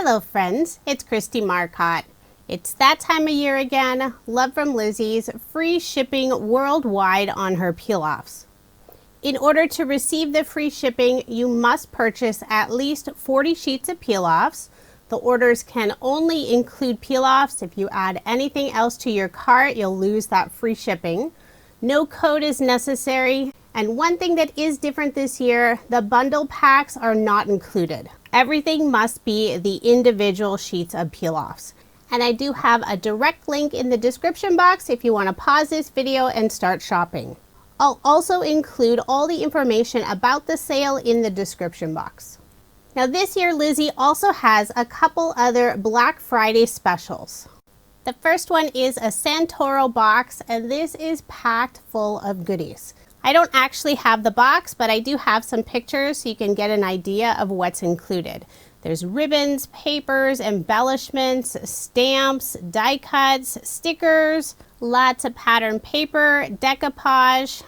Hello friends, it's Kristie Marcotte. It's that time of year again. Love from Lizi's free shipping worldwide on her peel-offs. In order to receive the free shipping, you must purchase at least 40 sheets of peel-offs. The orders can only include peel-offs. If you add anything else to your cart, you'll lose that free shipping. No code is necessary. And one thing that is different this year, the bundle packs are not included. Everything must be the individual sheets of peel-offs. And I do have a direct link in the description box if you want to pause this video and start shopping. I'll also include all the information about the sale in the description box. Now this year, Lizi also has a couple other Black Friday specials. The first one is a Santoro box, and this is packed full of goodies. I don't actually have the box, but I do have some pictures so you can get an idea of what's included. There's ribbons, papers, embellishments, stamps, die cuts, stickers, lots of pattern paper, decoupage.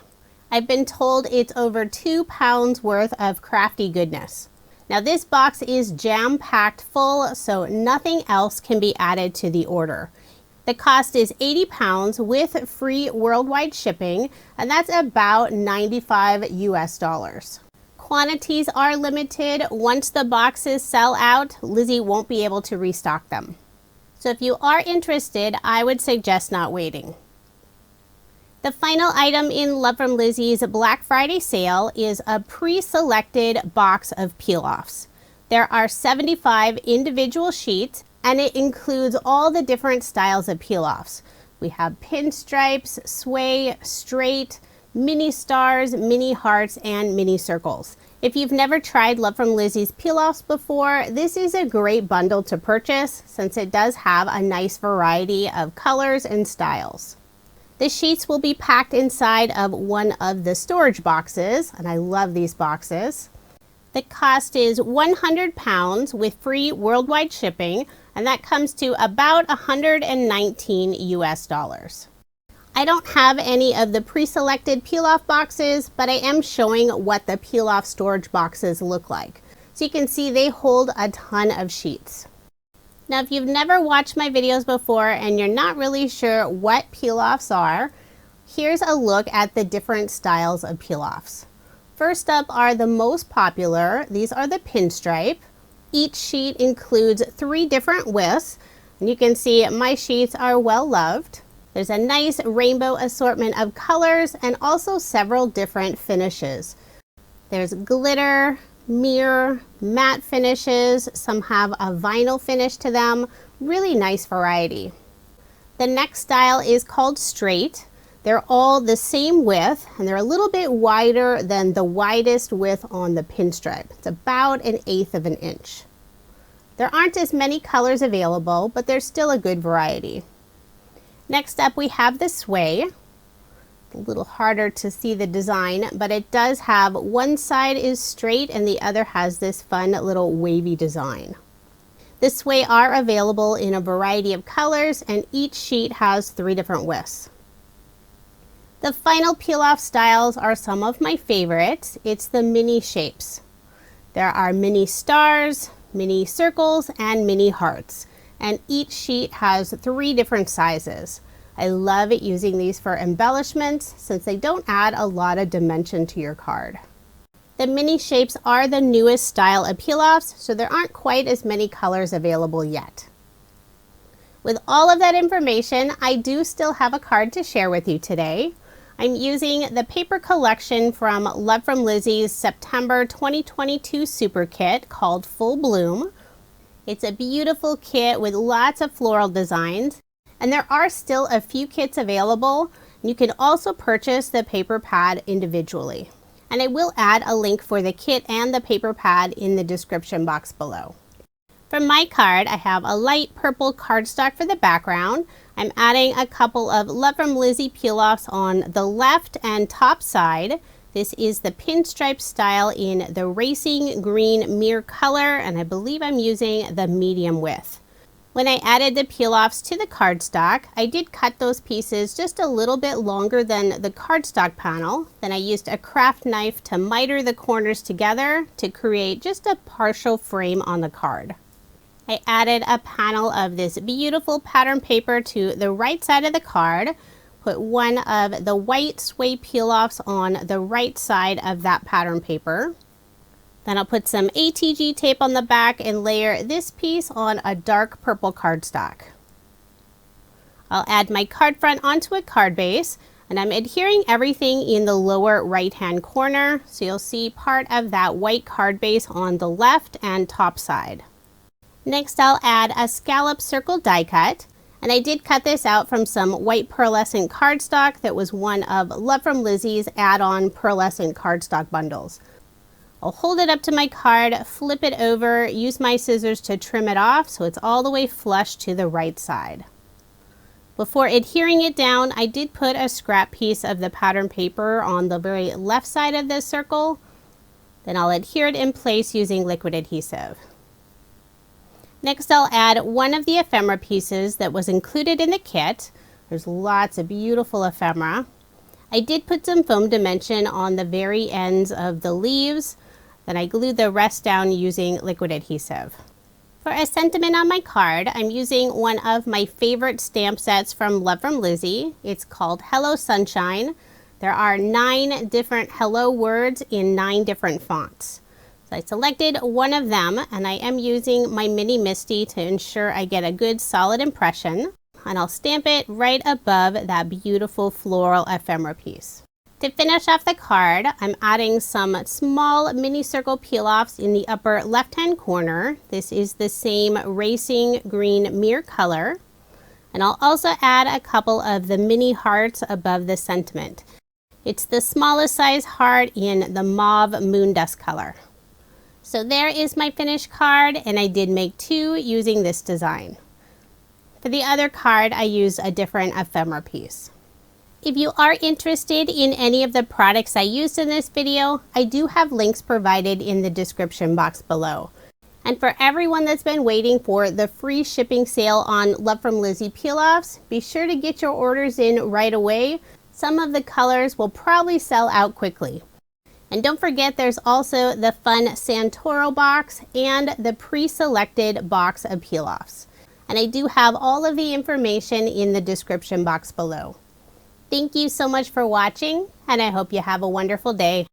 I've been told it's over 2 pounds worth of crafty goodness. Now this box is jam-packed full, so nothing else can be added to the order. The cost is 80 pounds with free worldwide shipping, and that's about $95 US. Quantities are limited. Once the boxes sell out, Lizi won't be able to restock them. So if you are interested, I would suggest not waiting. The final item in Love from Lizi's Black Friday sale is a pre-selected box of peel-offs. There are 75 individual sheets, and it includes all the different styles of peel-offs. We have pinstripes, sway, straight, mini stars, mini hearts, and mini circles. If you've never tried Love from Lizi's peel-offs before, this is a great bundle to purchase since it does have a nice variety of colors and styles. The sheets will be packed inside of one of the storage boxes, and I love these boxes. The cost is 100 pounds with free worldwide shipping, and that comes to about $119 US. I don't have any of the pre-selected peel-off boxes, but I am showing what the peel-off storage boxes look like. So you can see they hold a ton of sheets. Now, if you've never watched my videos before and you're not really sure what peel-offs are, here's a look at the different styles of peel-offs. First up are the most popular. These are the pinstripe. Each sheet includes 3 different widths, and you can see my sheets are well loved. There's a nice rainbow assortment of colors and also several different finishes. There's glitter, mirror, matte finishes. Some have a vinyl finish to them. Really nice variety. The next style is called straight. They're all the same width, and they're a little bit wider than the widest width on the pinstripe. It's about 1/8 of an inch. There aren't as many colors available, but there's still a good variety. Next up, we have the sway. A little harder to see the design, but it does have one side is straight and the other has this fun little wavy design. The sway are available in a variety of colors, and each sheet has 3 different widths. The final peel-off styles are some of my favorites. It's the mini shapes. There are mini stars, mini circles, and mini hearts, and each sheet has 3 different sizes. I love using these for embellishments since they don't add a lot of dimension to your card. The mini shapes are the newest style of peel-offs, so there aren't quite as many colors available yet. With all of that information, I do still have a card to share with you today. I'm using the paper collection from Love from Lizi's September 2022 super kit called Full Bloom. It's a beautiful kit with lots of floral designs, and there are still a few kits available. You can also purchase the paper pad individually. And I will add a link for the kit and the paper pad in the description box below. For my card, I have a light purple cardstock for the background. I'm adding a couple of Love from Lizi peel-offs on the left and top side. This is the pinstripe style in the racing green mirror color, and I believe I'm using the medium width. When I added the peel-offs to the cardstock, I did cut those pieces just a little bit longer than the cardstock panel. Then I used a craft knife to miter the corners together to create just a partial frame on the card. I added a panel of this beautiful pattern paper to the right side of the card. Put one of the white sway peel-offs on the right side of that pattern paper. Then I'll put some ATG tape on the back and layer this piece on a dark purple cardstock. I'll add my card front onto a card base, and I'm adhering everything in the lower right hand corner, so you'll see part of that white card base on the left and top side. Next I'll add a scallop circle die cut, and I did cut this out from some white pearlescent cardstock that was one of Love From Lizi's add-on pearlescent cardstock bundles. I'll hold it up to my card, flip it over, use my scissors to trim it off so it's all the way flush to the right side. Before adhering it down, I did put a scrap piece of the pattern paper on the very left side of this circle. Then I'll adhere it in place using liquid adhesive. Next I'll add one of the ephemera pieces that was included in the kit. There's lots of beautiful ephemera. I did put some foam dimension on the very ends of the leaves. Then I glued the rest down using liquid adhesive. For a sentiment on my card, I'm using one of my favorite stamp sets from Love From Lizi. It's called Hello Sunshine. There are 9 different hello words in 9 different fonts. So I selected one of them, and I am using my mini Misty to ensure I get a good solid impression. And I'll stamp it right above that beautiful floral ephemera piece. To finish off the card, I'm adding some small mini circle peel-offs in the upper left-hand corner. This is the same racing green mirror color. And I'll also add a couple of the mini hearts above the sentiment. It's the smallest size heart in the mauve moon dust color. So there is my finished card, and I did make 2 using this design. For the other card, I used a different ephemera piece. If you are interested in any of the products I used in this video, I do have links provided in the description box below. And for everyone that's been waiting for the free shipping sale on Love From Lizi peel-offs, be sure to get your orders in right away. Some of the colors will probably sell out quickly. And don't forget, there's also the fun Santoro box and the pre-selected box of peel-offs. And I do have all of the information in the description box below. Thank you so much for watching, and I hope you have a wonderful day.